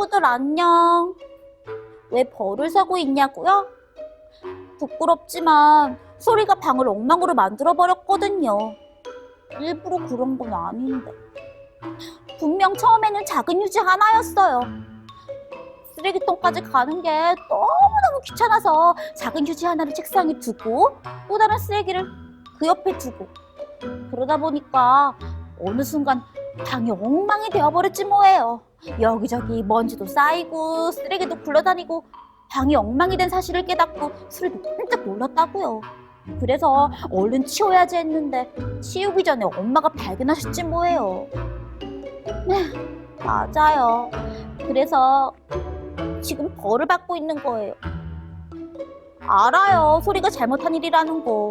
친구들 안녕. 왜 벌을 세고 있냐고요? 부끄럽지만 소리가 방을 엉망으로 만들어버렸거든요. 일부러 그런 건 아닌데. 분명 처음에는 작은 휴지 하나였어요. 쓰레기통까지 가는 게 너무너무 귀찮아서 작은 휴지 하나를 책상에 두고 또 다른 쓰레기를 그 옆에 두고, 그러다 보니까 어느 순간 방이 엉망이 되어버렸지 뭐예요. 여기저기 먼지도 쌓이고 쓰레기도 굴러다니고 방이 엉망이 된 사실을 깨닫고 스스로 깜짝 놀랐다고요. 그래서 얼른 치워야지 했는데 치우기 전에 엄마가 발견하셨지 뭐예요. 네, 맞아요. 그래서 지금 벌을 받고 있는 거예요. 알아요. 소리가 잘못한 일이라는 거.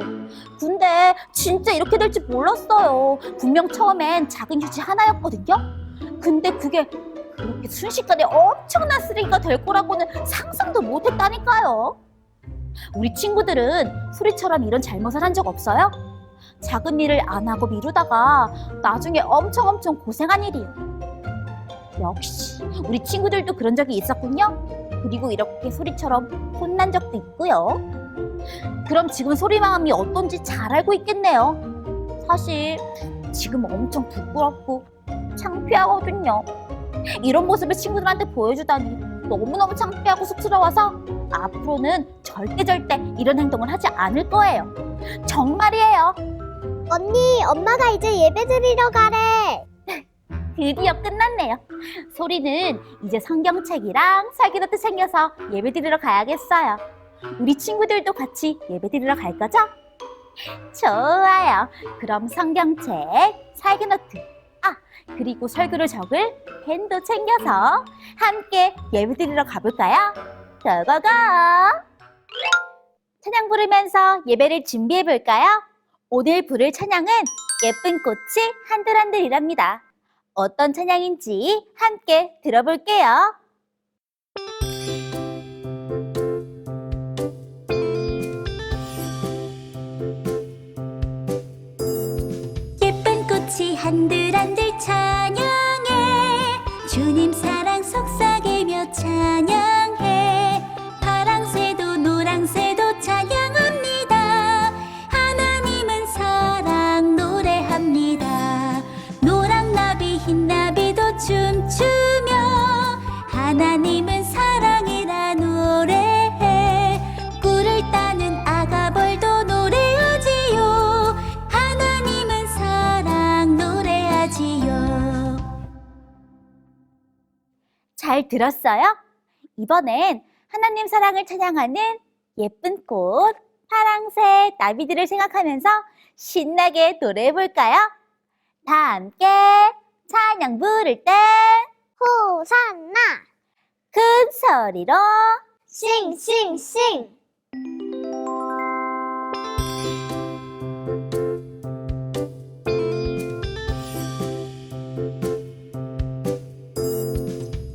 근데 진짜 이렇게 될지 몰랐어요. 분명 처음엔 작은 휴지 하나였거든요. 근데 그게 그렇게 순식간에 엄청난 쓰레기가 될 거라고는 상상도 못했다니까요. 우리 친구들은 소리처럼 이런 잘못을 한 적 없어요? 작은 일을 안 하고 미루다가 나중에 엄청 고생한 일이에요. 역시 우리 친구들도 그런 적이 있었군요. 그리고 이렇게 소리처럼 혼난 적도 있고요. 그럼 지금 소리 마음이 어떤지 잘 알고 있겠네요. 사실 지금 엄청 부끄럽고 창피하거든요. 이런 모습을 친구들한테 보여주다니 너무너무 창피하고 쑥스러워서 앞으로는 절대 이런 행동을 하지 않을 거예요. 정말이에요. 언니, 엄마가 이제 예배 드리러 가래. 드디어 끝났네요. 소리는 이제 성경책이랑 설교노트 챙겨서 예배 드리러 가야겠어요. 우리 친구들도 같이 예배 드리러 갈 거죠? 좋아요. 그럼 성경책, 설교노트, 그리고 설교를 적을 펜도 챙겨서 함께 예배 드리러 가볼까요? 고고고! 찬양 부르면서 예배를 준비해 볼까요? 오늘 부를 찬양은 예쁜 꽃이 한들한들이랍니다. 어떤 찬양인지 함께 들어볼게요. 예쁜 꽃이 한들한들 찬양해, 주님 사랑 속삭이며 찬양해, 파랑새도 노랑새도 찬양합니다. 하나님은 사랑 노래합니다. 노랑나비 흰나비도 춤추며 하나님은 사랑이라 노래해. 꿀을 따는 아가벌도 노래하지요. 하나님은 사랑 노래하지요. 잘 들었어요? 이번엔 하나님 사랑을 찬양하는 예쁜 꽃, 파랑새, 나비들을 생각하면서 신나게 노래해볼까요? 다 함께 찬양 부를 때 호산나, 큰 소리로 싱싱싱.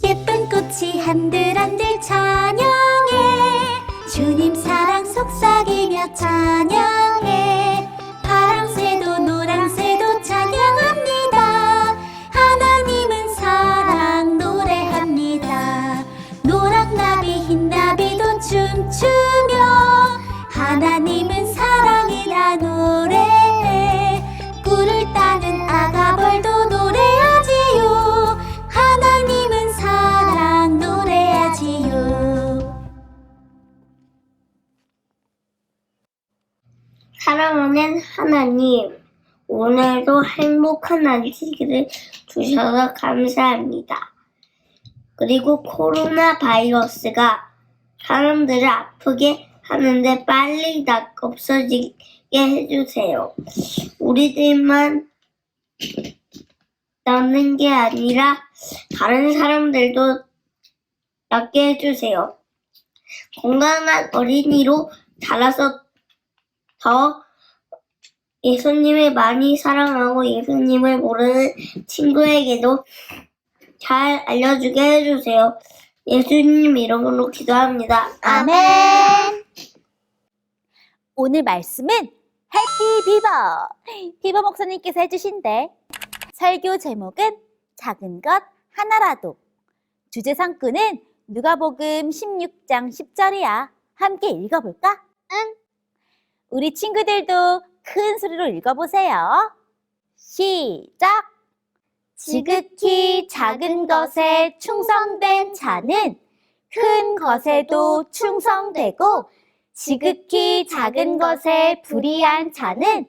예쁜 꽃이 한들한들 찬양해, 주님 사랑 속삭이며 찬양해, 파랑새도 노랑새도 찬양합니다. 하나님은 사랑 노래합니다. 노랑나비 흰나비도 춤추며 하나님은 사랑이라 노래해. 꿀을 따는 아가벌도 노래하지요. 하나님은 사랑 노래하지요. 사랑하는 하나님, 오늘도 행복한 안식일을 주셔서 감사합니다. 그리고 코로나 바이러스가 사람들을 아프게 하는데 빨리 없어지게 해주세요. 우리들만 낫는 게 아니라 다른 사람들도 낫게 해주세요. 건강한 어린이로 자라서 더 예수님을 많이 사랑하고 예수님을 모르는 친구에게도 잘 알려주게 해주세요. 예수님 이름으로 기도합니다. 아멘. 오늘 말씀은 해피 비버, 비버 목사님께서 해주신대. 설교 제목은 작은 것 하나라도. 주제 상구는 누가복음 16장 10절이야. 함께 읽어볼까? 응. 우리 친구들도 큰 소리로 읽어보세요. 시작! 지극히 작은 것에 충성된 자는 큰 것에도 충성되고 지극히 작은 것에 불의한 자는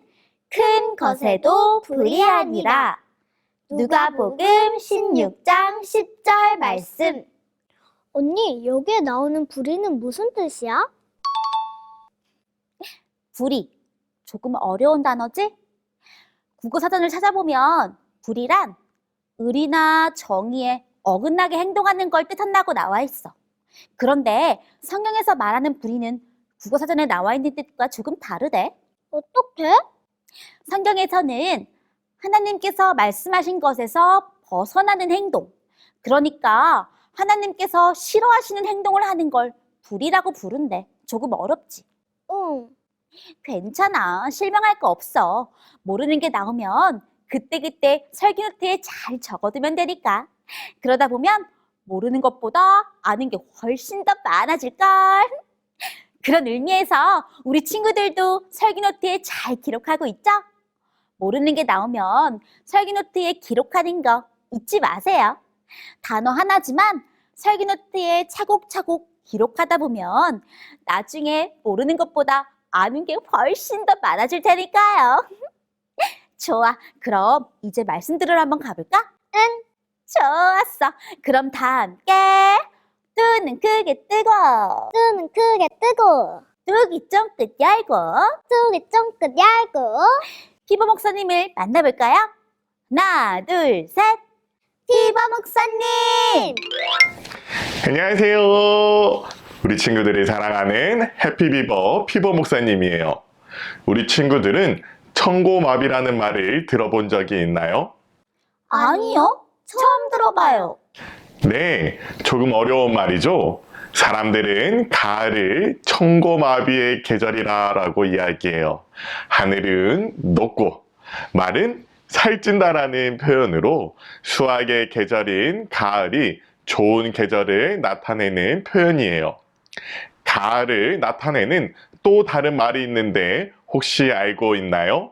큰 것에도 불의하니라. 누가복음 16장 10절 말씀. 언니, 여기에 나오는 불의는 무슨 뜻이야? 불의. 조금 어려운 단어지? 국어사전을 찾아보면 불의란 의리나 정의에 어긋나게 행동하는 걸 뜻한다고 나와 있어. 그런데 성경에서 말하는 불의는 국어사전에 나와 있는 뜻과 조금 다르대. 어떻게? 성경에서는 하나님께서 말씀하신 것에서 벗어나는 행동, 그러니까 하나님께서 싫어하시는 행동을 하는 걸 불의라고 부른대. 조금 어렵지? 응. 괜찮아. 실망할 거 없어. 모르는 게 나오면 그때그때 설교노트에 잘 적어두면 되니까. 그러다 보면 모르는 것보다 아는 게 훨씬 더 많아질걸. 그런 의미에서 우리 친구들도 설교노트에 잘 기록하고 있죠? 모르는 게 나오면 설교노트에 기록하는 거 잊지 마세요. 단어 하나지만 설교노트에 차곡차곡 기록하다 보면 나중에 모르는 것보다 아는 게 훨씬 더 많아질 테니까요. 좋아. 그럼 이제 말씀 들으러 한번 가볼까? 응. 좋았어. 그럼 다 함께 눈은 크게 뜨고 눈은 크게 뜨고 뚜기 쫑긋 열고 뚜기 쫑긋 열고 피보 목사님을 만나볼까요? 하나, 둘, 셋. 피보 목사님! 안녕하세요. 우리 친구들이 사랑하는 해피비버 피보 목사님이에요. 우리 친구들은 청고마비라는 말을 들어본 적이 있나요? 아니요. 처음 들어봐요. 네, 조금 어려운 말이죠. 사람들은 가을을 청고마비의 계절이라고 이야기해요. 하늘은 높고 말은 살찐다라는 표현으로 수학의 계절인 가을이 좋은 계절을 나타내는 표현이에요. 가을을 나타내는 또 다른 말이 있는데 혹시 알고 있나요?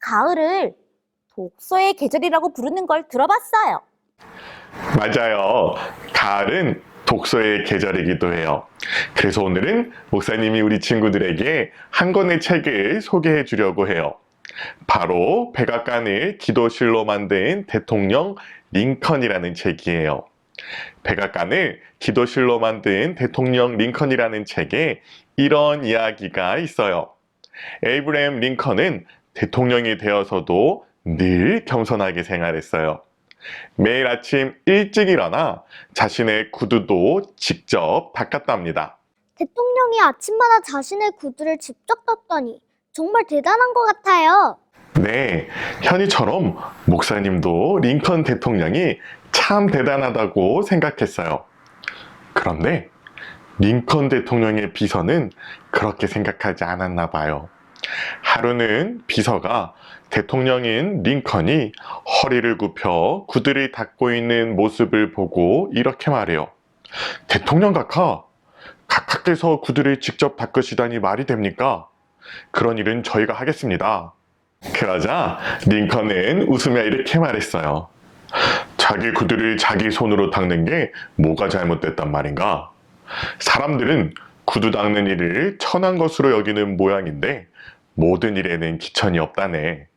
가을을 독서의 계절이라고 부르는 걸 들어봤어요. 맞아요. 가을은 독서의 계절이기도 해요. 그래서 오늘은 목사님이 우리 친구들에게 한 권의 책을 소개해 주려고 해요. 바로 백악관을 기도실로 만든 대통령 링컨이라는 책이에요. 백악관을 기도실로 만든 대통령 링컨이라는 책에 이런 이야기가 있어요. 에이브러햄 링컨은 대통령이 되어서도 늘 겸손하게 생활했어요. 매일 아침 일찍 일어나 자신의 구두도 직접 닦았답니다. 대통령이 아침마다 자신의 구두를 직접 닦다니 정말 대단한 것 같아요. 네, 현이처럼 목사님도 링컨 대통령이 참 대단하다고 생각했어요. 그런데 링컨 대통령의 비서는 그렇게 생각하지 않았나 봐요. 하루는 비서가 대통령인 링컨이 허리를 굽혀 구두를 닦고 있는 모습을 보고 이렇게 말해요. 대통령 각하께서 구두를 직접 닦으시다니 말이 됩니까? 그런 일은 저희가 하겠습니다. 그러자 링컨은 웃으며 이렇게 말했어요. 자기 구두를 자기 손으로 닦는 게 뭐가 잘못됐단 말인가? 사람들은 구두 닦는 일을 천한 것으로 여기는 모양인데 모든 일에는 기천이 없다네.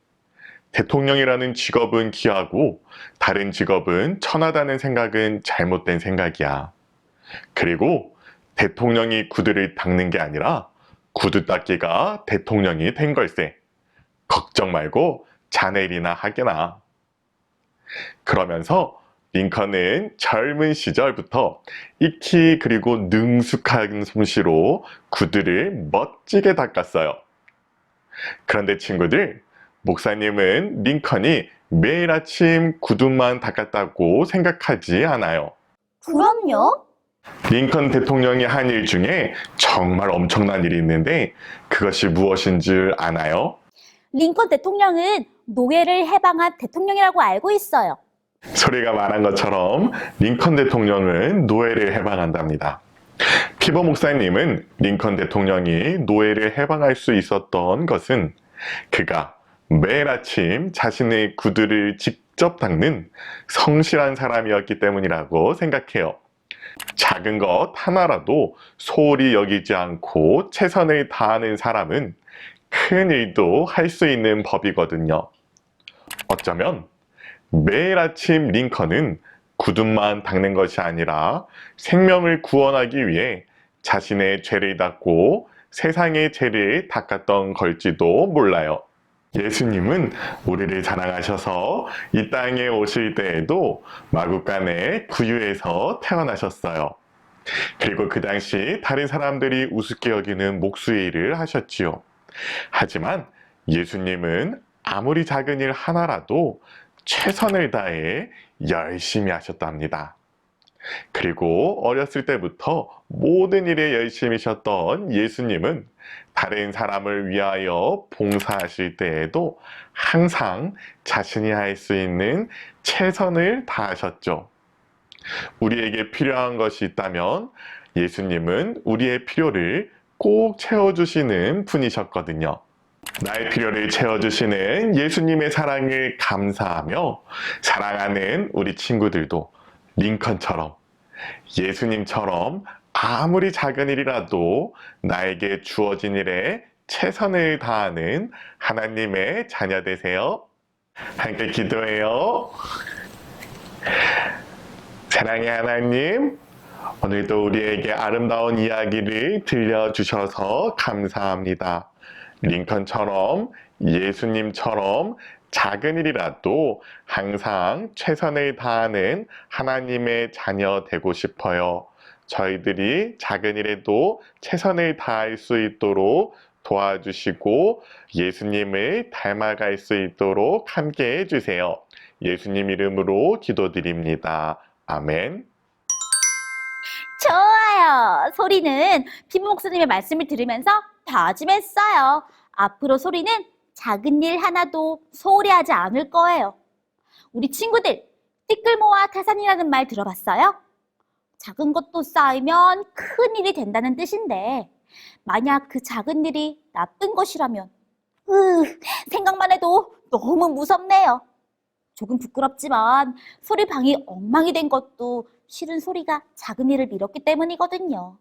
대통령이라는 직업은 귀하고 다른 직업은 천하다는 생각은 잘못된 생각이야. 그리고 대통령이 구두를 닦는 게 아니라 구두 닦기가 대통령이 된 걸세. 걱정 말고 자네 일이나 하게나. 그러면서 링컨은 젊은 시절부터 익히 그리고 능숙한 솜씨로 구두를 멋지게 닦았어요. 그런데 친구들, 목사님은 링컨이 매일 아침 구두만 닦았다고 생각하지 않아요. 그럼요. 링컨 대통령이 한 일 중에 정말 엄청난 일이 있는데 그것이 무엇인 줄 아나요? 링컨 대통령은 노예를 해방한 대통령이라고 알고 있어요. 소리가 말한 것처럼 링컨 대통령은 노예를 해방한답니다. 피버 목사님은 링컨 대통령이 노예를 해방할 수 있었던 것은 그가 매일 아침 자신의 구두를 직접 닦는 성실한 사람이었기 때문이라고 생각해요. 작은 것 하나라도 소홀히 여기지 않고 최선을 다하는 사람은 큰 일도 할 수 있는 법이거든요. 어쩌면 매일 아침 링컨은 구두만 닦는 것이 아니라 생명을 구원하기 위해 자신의 죄를 닦고 세상의 죄를 닦았던 걸지도 몰라요. 예수님은 우리를 사랑하셔서 이 땅에 오실 때에도 마구간의 구유에서 태어나셨어요. 그리고 그 당시 다른 사람들이 우습게 여기는 목수의 일을 하셨지요. 하지만 예수님은 아무리 작은 일 하나라도 최선을 다해 열심히 하셨답니다. 그리고 어렸을 때부터 모든 일에 열심히셨던 예수님은 다른 사람을 위하여 봉사하실 때에도 항상 자신이 할 수 있는 최선을 다하셨죠. 우리에게 필요한 것이 있다면 예수님은 우리의 필요를 꼭 채워주시는 분이셨거든요. 나의 필요를 채워주시는 예수님의 사랑을 감사하며 사랑하는 우리 친구들도 링컨처럼 예수님처럼 아무리 작은 일이라도 나에게 주어진 일에 최선을 다하는 하나님의 자녀 되세요. 함께 기도해요. 사랑의 하나님, 오늘도 우리에게 아름다운 이야기를 들려주셔서 감사합니다. 링컨처럼 예수님처럼 작은 일이라도 항상 최선을 다하는 하나님의 자녀 되고 싶어요. 저희들이 작은 일에도 최선을 다할 수 있도록 도와주시고 예수님을 닮아갈 수 있도록 함께 해주세요. 예수님 이름으로 기도드립니다. 아멘. 좋아요. 소리는 피부 목사님의 말씀을 들으면서 다짐했어요. 앞으로 소리는 작은 일 하나도 소홀히 하지 않을 거예요. 우리 친구들, 띠끌모아 태산이라는 말 들어봤어요? 작은 것도 쌓이면 큰 일이 된다는 뜻인데 만약 그 작은 일이 나쁜 것이라면 생각만 해도 너무 무섭네요. 조금 부끄럽지만 소리 방이 엉망이 된 것도 실은 소리가 작은 일을 미뤘기 때문이거든요.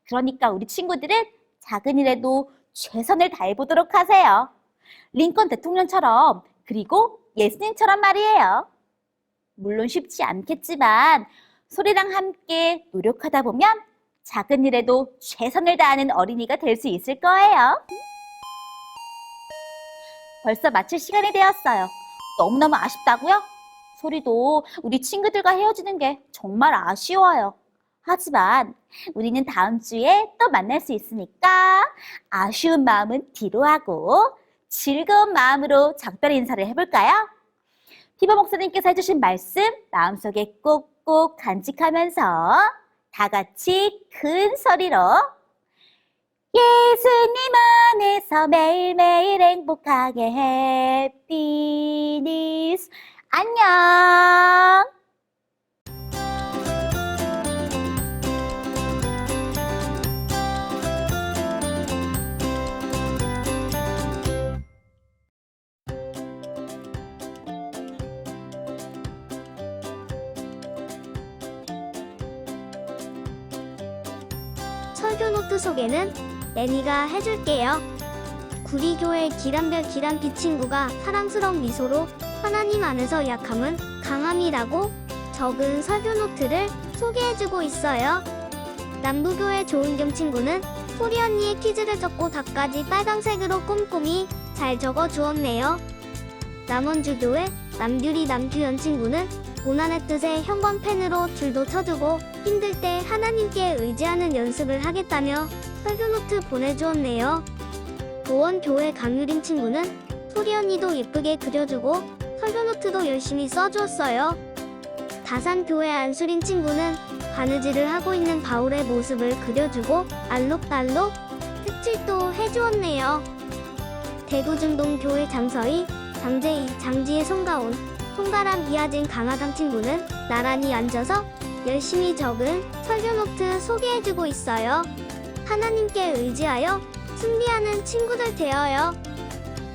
그러니까 우리 친구들은 작은 일에도 최선을 다해보도록 하세요. 링컨 대통령처럼 그리고 예수님처럼 말이에요. 물론 쉽지 않겠지만 소리랑 함께 노력하다 보면 작은 일에도 최선을 다하는 어린이가 될 수 있을 거예요. 벌써 마칠 시간이 되었어요. 너무너무 아쉽다고요? 소리도 우리 친구들과 헤어지는 게 정말 아쉬워요. 하지만 우리는 다음 주에 또 만날 수 있으니까 아쉬운 마음은 뒤로 하고 즐거운 마음으로 작별 인사를 해볼까요? 피버 목사님께서 해주신 말씀 마음속에 꼭꼭 간직하면서 다 같이 큰 소리로 예수님 안에서 매일매일 행복하게 해피니스 안녕. 설교 노트 소개는 레니가 해줄게요. 구리교회 기란별 기란피 친구가 사랑스러운 미소로 하나님 안에서 약함은 강함이라고 적은 설교 노트를 소개해주고 있어요. 남부교회 조은경 친구는 소리 언니의 퀴즈를 적고 답까지 빨강색으로 꼼꼼히 잘 적어주었네요. 남원주교회 남규리 남규현 친구는 고난의 뜻에 형광펜으로 줄도 쳐주고 힘들 때 하나님께 의지하는 연습을 하겠다며 설교노트 보내주었네요. 보원교회 강유린 친구는 소리 언니도 예쁘게 그려주고 설교노트도 열심히 써주었어요. 다산교회 안수린 친구는 바느질을 하고 있는 바울의 모습을 그려주고 알록달록 색칠도 해주었네요. 대구중동교회 장서희, 장재희, 장지혜, 송가온, 손가락 미아진 강아담 친구는 나란히 앉아서 열심히 적은 설교 노트 소개해주고 있어요. 하나님께 의지하여 승리하는 친구들 되어요.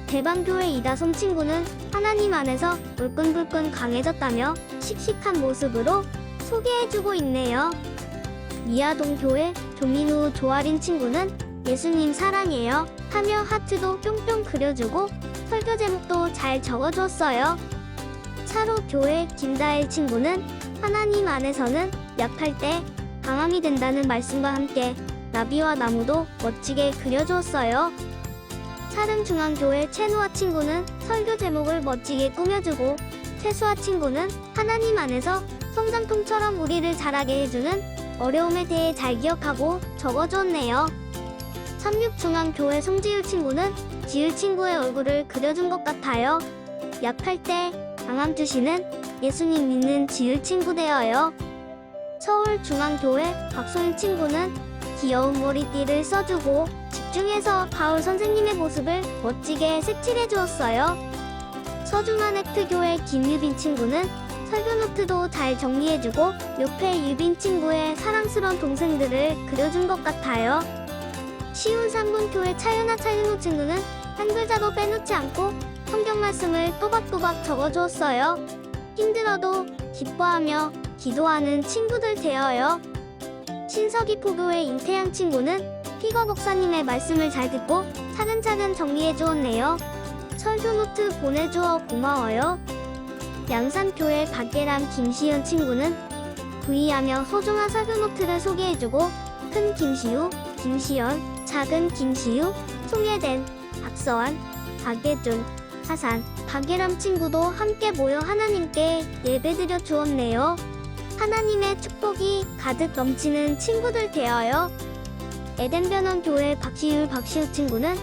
대방교회 이다솜 친구는 하나님 안에서 불끈불끈 강해졌다며 씩씩한 모습으로 소개해주고 있네요. 미아동 교회 조민우 조아린 친구는 예수님 사랑해요 하며 하트도 뿅뿅 그려주고 설교 제목도 잘 적어줬어요. 차로 교회 김다혜 친구는 하나님 안에서는 약할 때 강함이 된다는 말씀과 함께 나비와 나무도 멋지게 그려주었어요. 사름중앙교회 최노아 친구는 설교 제목을 멋지게 꾸며주고 최수아 친구는 하나님 안에서 성장통처럼 우리를 자라게 해주는 어려움에 대해 잘 기억하고 적어주었네요. 삼육중앙교회 송지율 친구는 지율 친구의 얼굴을 그려준 것 같아요. 약할 때 강함 주시는 예수님 믿는 지율 친구 되어요. 서울중앙교회 박소윤 친구는 귀여운 머리띠를 써주고 집중해서 바울 선생님의 모습을 멋지게 색칠해 주었어요. 서중안액트교회 김유빈 친구는 설교 노트도 잘 정리해주고 옆에 유빈 친구의 사랑스러운 동생들을 그려준 것 같아요. 시운삼분교회 차윤호 친구는 한 글자도 빼놓지 않고 성경 말씀을 또박또박 적어주었어요. 힘들어도 기뻐하며 기도하는 친구들 되어요. 신서기포교회 임태양 친구는 피거 목사님의 말씀을 잘 듣고 차근차근 정리해 주었네요. 설교 노트 보내주어 고마워요. 양산교회 박예람 김시현 친구는 부의하며 소중한 설교 노트를 소개해주고 큰 김시우, 김시연, 작은 김시우, 송예된, 박서환, 박예준, 하산, 박예람 친구도 함께 모여 하나님께 예배드려 주었네요. 하나님의 축복이 가득 넘치는 친구들 되어요. 에덴변원 교회 박시율 친구는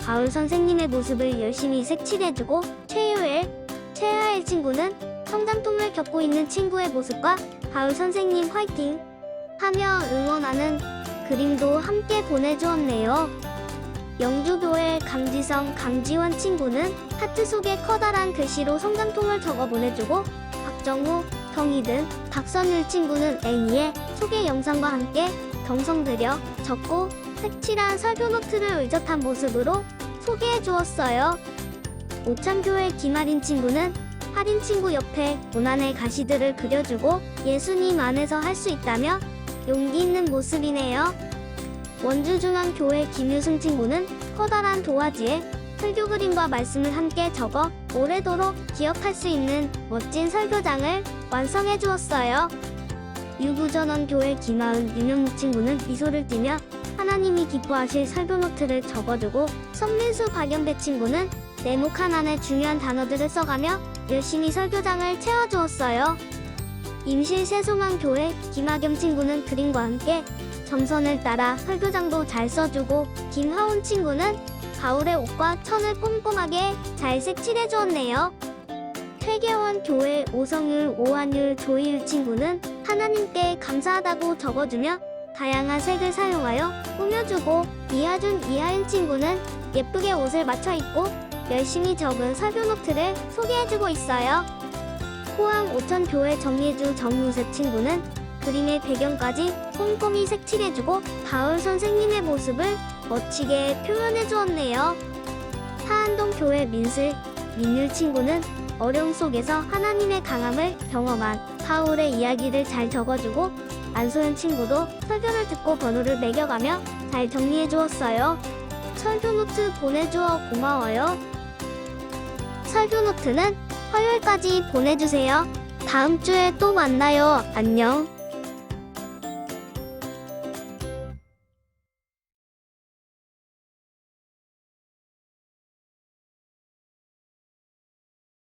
바울 선생님의 모습을 열심히 색칠해주고 최하일 친구는 성장통을 겪고 있는 친구의 모습과 바울 선생님 화이팅 하며 응원하는 그림도 함께 보내주었네요. 영주교회 강지원 친구는 하트 속에 커다란 글씨로 성장통을 적어 보내주고 박정우, 정희든, 박선율 친구는 애니의 소개 영상과 함께 정성 들여 적고 색칠한 설교 노트를 의젓한 모습으로 소개해 주었어요. 오창교회 김아린 친구는 할인 친구 옆에 고난의 가시들을 그려주고 예수님 안에서 할 수 있다며 용기 있는 모습이네요. 원주중앙교회 김유승 친구는 커다란 도화지에 설교 그림과 말씀을 함께 적어 오래도록 기억할 수 있는 멋진 설교장을 완성해 주었어요. 유구전원교회 김하은 윤영묵 친구는 미소를 띠며 하나님이 기뻐하실 설교 노트를 적어주고 선민수 박연배 친구는 네모칸 안에 중요한 단어들을 써가며 열심히 설교장을 채워주었어요. 임실 세송왕교회 김하겸 친구는 그림과 함께 점선을 따라 설교장도 잘 써주고 김하온 친구는 바울의 옷과 천을 꼼꼼하게 잘 색칠해 주었네요. 퇴계원 교회 오성율, 오한율, 조희율 친구는 하나님께 감사하다고 적어주며 다양한 색을 사용하여 꾸며주고 이하준, 이하윤 친구는 예쁘게 옷을 맞춰 입고 열심히 적은 설교 노트를 소개해주고 있어요. 포항 오천교회 정예주 정유셉 친구는 그림의 배경까지 꼼꼼히 색칠해주고 바울 선생님의 모습을 멋지게 표현해 주었네요. 하안동 교회 민율 친구는 어려움 속에서 하나님의 강함을 경험한 바울의 이야기를 잘 적어주고 안소연 친구도 설교를 듣고 번호를 매겨가며 잘 정리해 주었어요. 설교 노트 보내주어 고마워요. 설교 노트는 화요일까지 보내주세요. 다음 주에 또 만나요. 안녕.